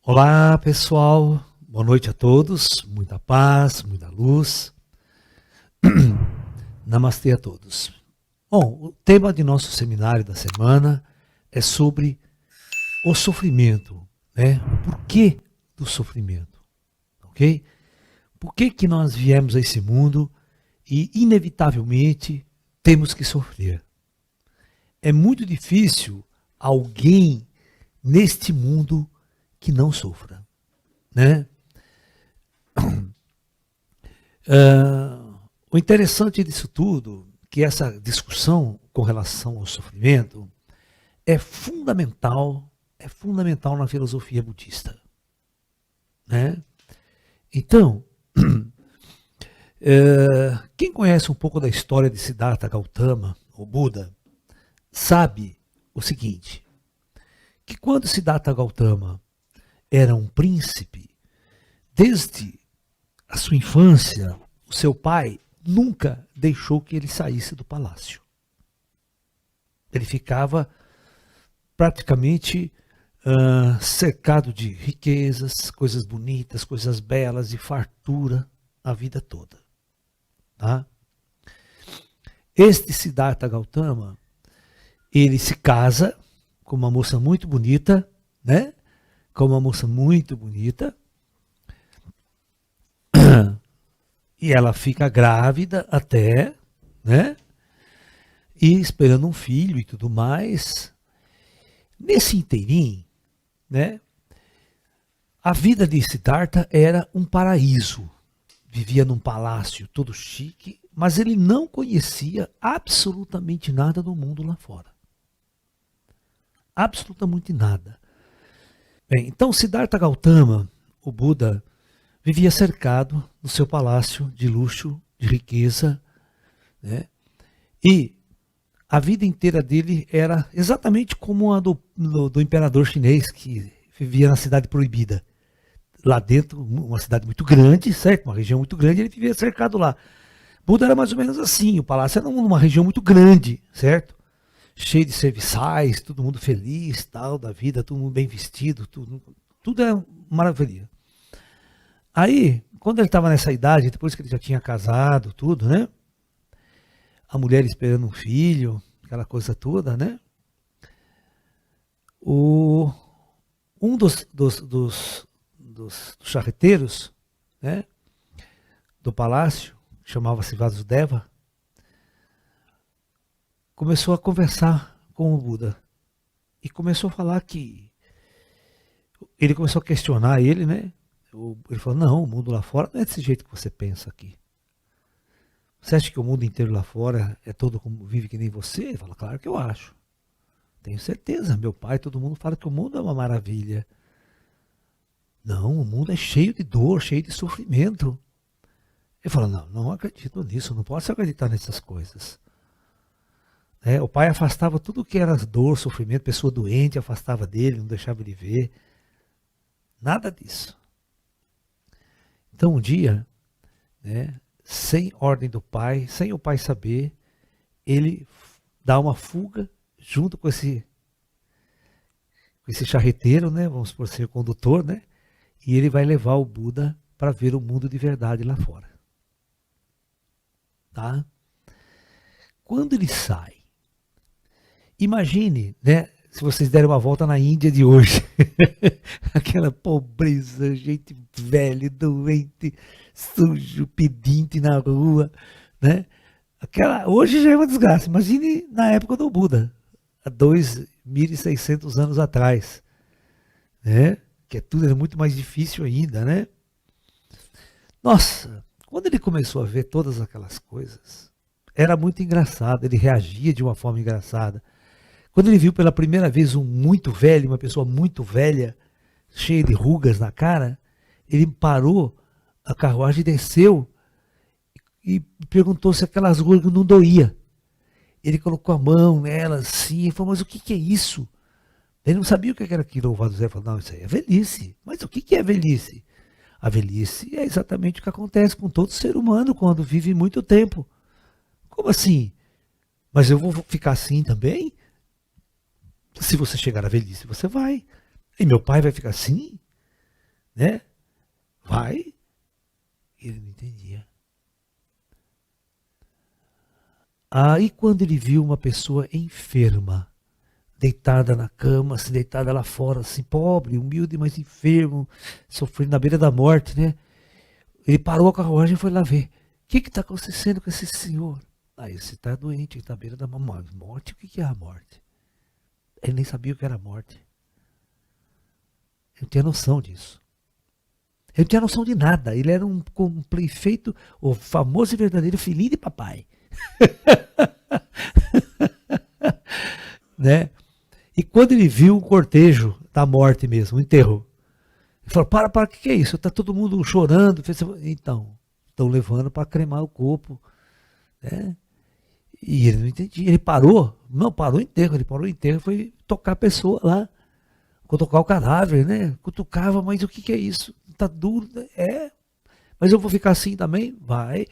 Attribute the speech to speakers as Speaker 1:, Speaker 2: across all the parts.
Speaker 1: Olá, pessoal. Boa noite a todos. Muita paz, muita luz. Namastê a todos. Bom, o tema de nosso seminário da semana é sobre o sofrimento, né? O porquê do sofrimento, ok? Por que nós viemos a esse mundo e, inevitavelmente, temos que sofrer? É muito difícil alguém neste mundo que não sofra, né? O interessante disso tudo, que essa discussão com relação ao sofrimento é fundamental na filosofia budista, né? Então, quem conhece um pouco da história de Siddhartha Gautama, o Buda, sabe o seguinte, que quando Siddhartha Gautama era um príncipe, desde a sua infância, o seu pai nunca deixou que ele saísse do palácio. Ele ficava praticamente cercado de riquezas, coisas bonitas, coisas belas e fartura a vida toda. Tá? Este Siddhartha Gautama, ele se casa com uma moça muito bonita, né? Com uma moça muito bonita, e ela fica grávida até, né? E esperando um filho e tudo mais. Nesse inteirinho, né? A vida de Siddhartha era um paraíso. Vivia num palácio todo chique, mas ele não conhecia absolutamente nada do mundo lá fora. Absolutamente nada. Bem, então Siddhartha Gautama, o Buda, vivia cercado no seu palácio de luxo, de riqueza, né? E a vida inteira dele era exatamente como a do imperador chinês, que vivia na cidade proibida. Lá dentro, uma cidade muito grande, certo? Uma região muito grande, ele vivia cercado lá. Buda era mais ou menos assim, o palácio era uma região muito grande, certo? Cheio de serviçais, todo mundo feliz, tal, da vida, todo mundo bem vestido, tudo é maravilha. Aí, quando ele estava nessa idade, depois que ele já tinha casado, tudo, né? A mulher esperando um filho, aquela coisa toda, né? Um dos charreteiros, né? Do palácio, chamava-se Vasudeva, começou a conversar com o Buda e começou a falar que ele começou a questionar ele, né? Ele falou, não, o mundo lá fora não é desse jeito que você pensa aqui. Você acha que o mundo inteiro lá fora é todo como vive que nem você? Ele fala, claro que eu acho. Tenho certeza, meu pai, todo mundo fala que o mundo é uma maravilha. Não, o mundo é cheio de dor, cheio de sofrimento. Ele fala, não acredito nisso, não posso acreditar nessas coisas. O pai afastava tudo que era dor, sofrimento, pessoa doente, afastava dele, não deixava ele ver. Nada disso. Então um dia, né, sem ordem do pai, sem o pai saber, ele dá uma fuga junto com esse charreteiro, né, vamos por ser condutor, né, e ele vai levar o Buda para ver o mundo de verdade lá fora. Tá? Quando ele sai, imagine, né, se vocês derem uma volta na Índia de hoje, aquela pobreza, gente velha, doente, sujo, pedinte na rua, né? Hoje já é uma desgraça, imagine na época do Buda, há 2.600 anos atrás, né? Que tudo era muito mais difícil ainda, né? Nossa, quando ele começou a ver todas aquelas coisas, era muito engraçado, ele reagia de uma forma engraçada. Quando ele viu pela primeira vez uma pessoa muito velha, cheia de rugas na cara, ele parou a carruagem, desceu e perguntou se aquelas rugas não doíam. Ele colocou a mão nela assim e falou, mas o que é isso? Ele não sabia o que era aquilo. O Vasudeva falou, não, isso aí é velhice. Mas o que é velhice? A velhice é exatamente o que acontece com todo ser humano quando vive muito tempo. Como assim? Mas eu vou ficar assim também? Se você chegar à velhice, você vai. E meu pai vai ficar assim? né? Vai. Ele não entendia. Aí quando ele viu uma pessoa enferma, deitada na cama, assim, deitada lá fora, assim, pobre, humilde, mas enfermo, sofrendo na beira da morte, né? Ele parou a carruagem e foi lá ver. O que está acontecendo com esse senhor? Aí você está doente, ele está à beira da morte. O que é a morte? Ele nem sabia o que era a morte. Ele não tinha noção disso. Ele não tinha noção de nada. Ele era um perfeito, o famoso e verdadeiro filhinho de papai. Né? E quando ele viu o cortejo da morte mesmo, o enterro, ele falou, para, o que é isso? Está todo mundo chorando. Então, estão levando para cremar o corpo. Né? E ele não entendia. Ele parou, não parou o enterro, ele parou o enterro e foi tocar a pessoa lá, cutucar o cadáver, né? Cutucava, mas o que é isso? Tá duro, é. Mas eu vou ficar assim também? Vai.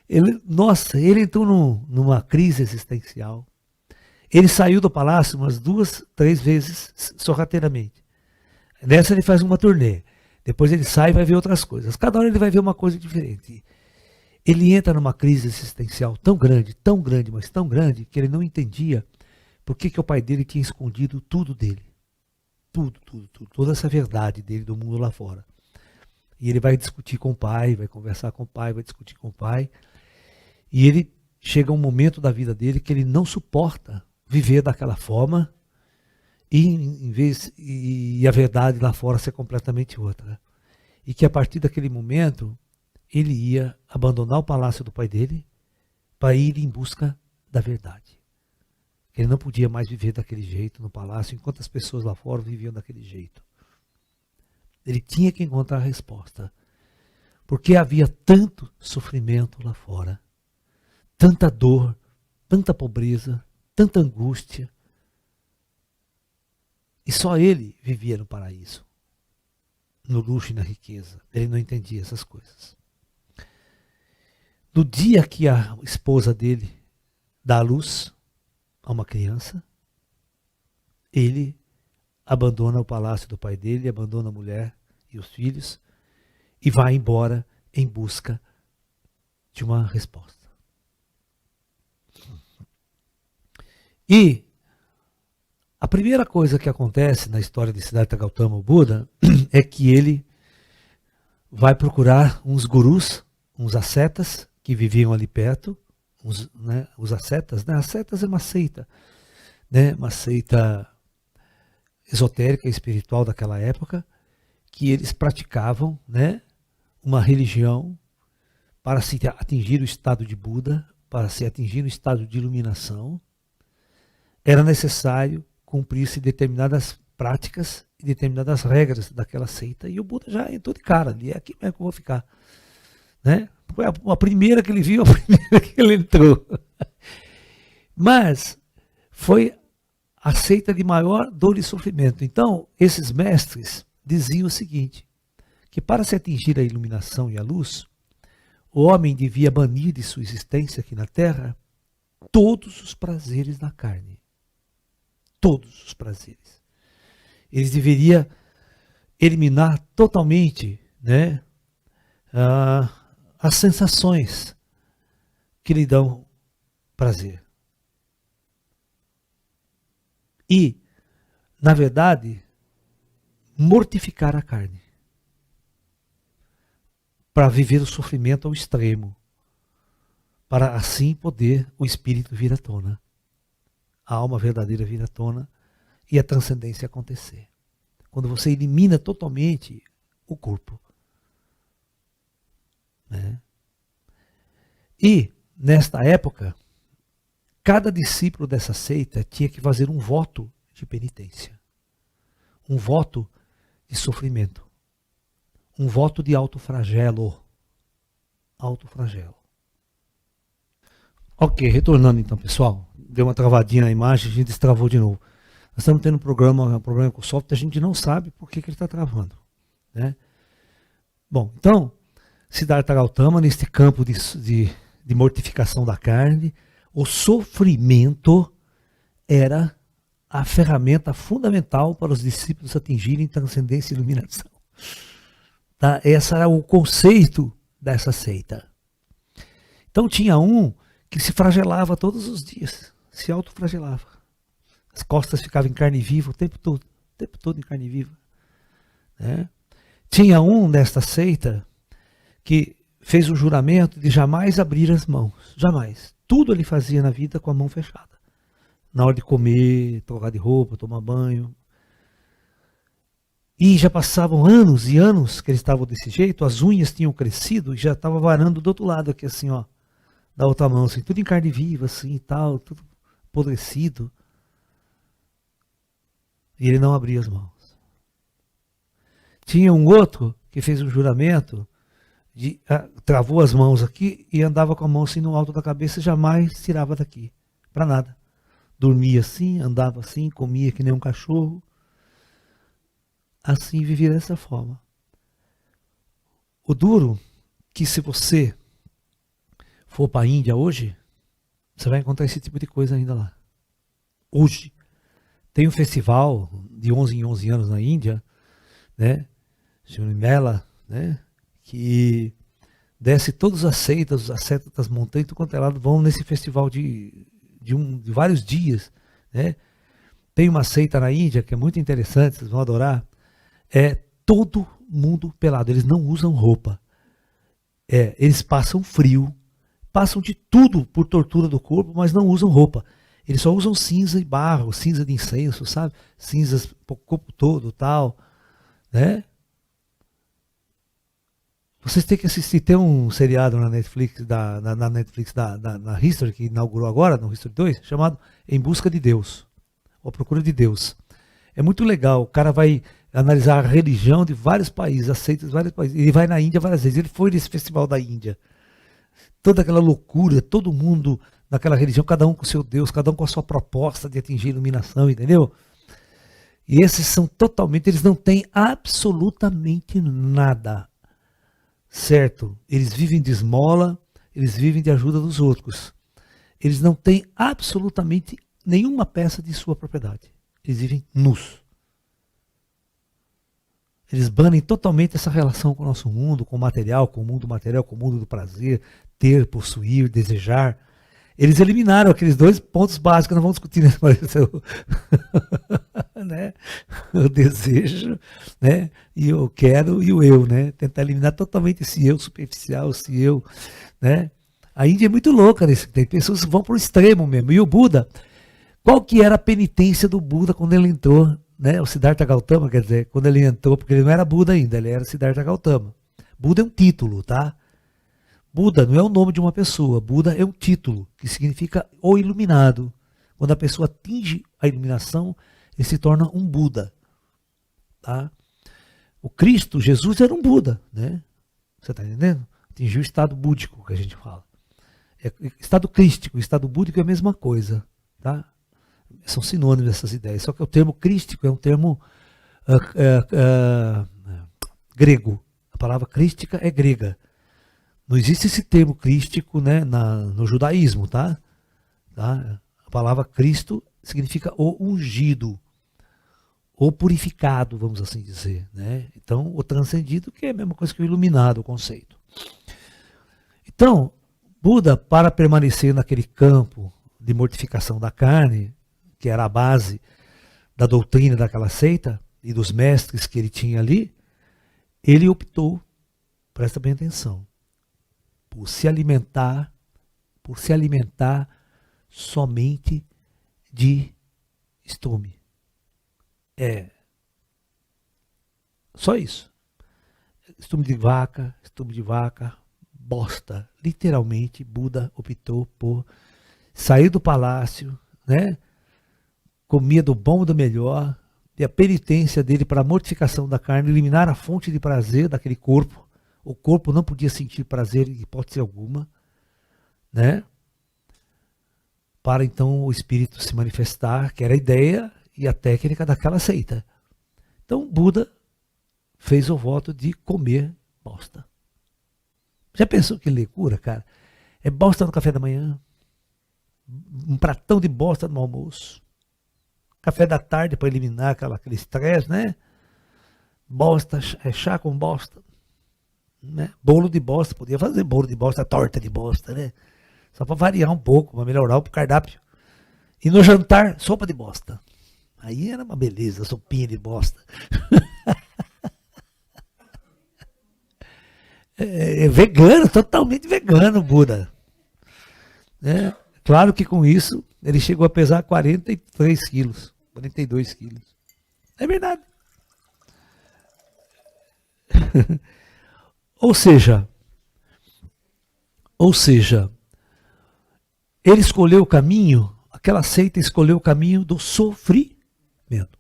Speaker 1: Ele entrou numa crise existencial. Ele saiu do palácio umas 2, 3 vezes sorrateiramente. Nessa ele faz uma turnê. Depois ele sai e vai ver outras coisas. Cada hora ele vai ver uma coisa diferente. Ele entra numa crise existencial tão grande, mas tão grande, que ele não entendia por que o pai dele tinha escondido tudo dele. Tudo. Toda essa verdade dele do mundo lá fora. E ele vai discutir com o pai, vai conversar com o pai, vai discutir com o pai. E ele chega um momento da vida dele que ele não suporta viver daquela forma e a verdade lá fora ser completamente outra. E que a partir daquele momento ele ia abandonar o palácio do pai dele para ir em busca da verdade. Ele não podia mais viver daquele jeito no palácio, enquanto as pessoas lá fora viviam daquele jeito. Ele tinha que encontrar a resposta. Porque havia tanto sofrimento lá fora, tanta dor, tanta pobreza, tanta angústia. E só ele vivia no paraíso, no luxo e na riqueza. Ele não entendia essas coisas. No dia que a esposa dele dá à luz a uma criança, ele abandona o palácio do pai dele, abandona a mulher e os filhos e vai embora em busca de uma resposta. E a primeira coisa que acontece na história de Siddhartha Gautama, o Buda, é que ele vai procurar uns gurus, uns ascetas que viviam ali perto, os ascetas, né? Ascetas é uma seita, né? Uma seita esotérica e espiritual daquela época, que eles praticavam, né? Uma religião para se atingir o estado de Buda, para se atingir o estado de iluminação. Era necessário cumprir-se determinadas práticas e determinadas regras daquela seita, e o Buda já entrou de cara ali, é aqui mesmo que eu vou ficar. Né? Foi a primeira que ele viu, a primeira que ele entrou. Mas foi a seita de maior dor e sofrimento. Então, esses mestres diziam o seguinte, que para se atingir a iluminação e a luz, o homem devia banir de sua existência aqui na Terra todos os prazeres da carne. Todos os prazeres. Eles deveriam eliminar totalmente, né, as sensações que lhe dão prazer. E, na verdade, mortificar a carne. Para viver o sofrimento ao extremo. Para assim poder o espírito vir à tona. A alma verdadeira vir à tona e a transcendência acontecer. Quando você elimina totalmente o corpo. Né? E, nesta época, cada discípulo dessa seita tinha que fazer um voto de penitência. Um voto de sofrimento. Um voto de autoflagelo. Autoflagelo. Ok, retornando então, pessoal. Deu uma travadinha na imagem, a gente destravou de novo. Nós estamos tendo um problema com o software, a gente não sabe por que ele está travando. Né? Bom, então, Siddhartha Gautama, neste campo de mortificação da carne, o sofrimento era a ferramenta fundamental para os discípulos atingirem transcendência e iluminação. Tá? Esse era o conceito dessa seita. Então tinha um que se flagelava todos os dias, se autoflagelava. As costas ficavam em carne viva o tempo todo em carne viva. Né? Tinha um desta seita que fez o juramento de jamais abrir as mãos, jamais. Tudo ele fazia na vida com a mão fechada. Na hora de comer, trocar de roupa, tomar banho. E já passavam anos e anos que eles estavam desse jeito, as unhas tinham crescido e já estava varando do outro lado aqui assim, ó, da outra mão, assim, tudo em carne viva, assim e tal, tudo apodrecido. E ele não abria as mãos. Tinha um outro que fez um juramento, travou as mãos aqui e andava com a mão assim no alto da cabeça e jamais tirava daqui, para nada. Dormia assim, andava assim, comia que nem um cachorro. Assim vivia dessa forma. O duro que se você for para a Índia hoje, você vai encontrar esse tipo de coisa ainda lá. Hoje. Tem um festival de 11 em 11 anos na Índia, né? Chama Mela, né? Que desce todas as seitas das montanhas, tudo quanto é lado, vão nesse festival de vários dias, né? Tem uma seita na Índia que é muito interessante, vocês vão adorar. É todo mundo pelado, eles não usam roupa. Eles passam frio, passam de tudo por tortura do corpo, mas não usam roupa. Eles só usam cinza e barro, cinza de incenso, sabe? Cinzas pro corpo todo, tal, né? Vocês têm que assistir, tem um seriado na Netflix, na History, que inaugurou agora, no History 2, chamado Em Busca de Deus, ou A Procura de Deus. É muito legal, o cara vai analisar a religião de vários países, as seitas de vários países. Ele vai na Índia várias vezes, ele foi nesse festival da Índia. Toda aquela loucura, todo mundo naquela religião, cada um com o seu Deus, cada um com a sua proposta de atingir a iluminação, entendeu? E esses são totalmente, eles não têm absolutamente nada, certo? Eles vivem de esmola, eles vivem de ajuda dos outros. Eles não têm absolutamente nenhuma peça de sua propriedade. Eles vivem nus. Eles banem totalmente essa relação com o nosso mundo, com o material, com o mundo material, com o mundo do prazer, ter, possuir, desejar. Eles eliminaram aqueles dois pontos básicos, nós vamos discutir nesse né? O desejo, né? E o quero e o eu, né? Tentar eliminar totalmente esse eu superficial, esse eu, né? A Índia é muito louca nesse, tem pessoas que vão para o extremo mesmo. E o Buda, qual que era a penitência do Buda quando ele entrou, né? O Siddhartha Gautama, quer dizer, quando ele entrou, porque ele não era Buda ainda, ele era Siddhartha Gautama. Buda é um título, tá? Buda não é o nome de uma pessoa, Buda é um título, que significa o iluminado. Quando a pessoa atinge a iluminação, ele se torna um Buda. Tá? O Cristo, Jesus, era um Buda, né? Você está entendendo? Atingiu o estado búdico, que a gente fala. Estado crístico, estado búdico é a mesma coisa. Tá? São sinônimos essas ideias, só que o termo crístico é um termo grego. A palavra crística é grega. Não existe esse termo crístico, né, no judaísmo, tá? A palavra Cristo significa o ungido, o purificado, vamos assim dizer, né? Então, o transcendido, que é a mesma coisa que o iluminado, o conceito. Então, Buda, para permanecer naquele campo de mortificação da carne, que era a base da doutrina daquela seita e dos mestres que ele tinha ali, ele optou, presta bem atenção, por se alimentar somente de estrume. Só isso. Estrume de vaca, bosta. Literalmente, Buda optou por sair do palácio, né? Comia do bom e do melhor, e a penitência dele para a mortificação da carne, eliminar a fonte de prazer daquele corpo. O corpo não podia sentir prazer em hipótese alguma, né? Para então o espírito se manifestar, que era a ideia e a técnica daquela seita. Então Buda fez o voto de comer bosta. Já pensou que loucura, cara? É bosta no café da manhã, um pratão de bosta no almoço, café da tarde para eliminar aquele estresse, né? bosta, chá com bosta, né? Bolo de bosta, podia fazer bolo de bosta, torta de bosta, né? Só para variar um pouco, para melhorar o cardápio. E no jantar, sopa de bosta. Aí era uma beleza, sopinha de bosta. Vegano, totalmente vegano, Buda. Né? Claro que com isso ele chegou a pesar 43 quilos, 42 quilos. É verdade. Ou seja, ele escolheu o caminho, aquela seita escolheu o caminho do sofrimento.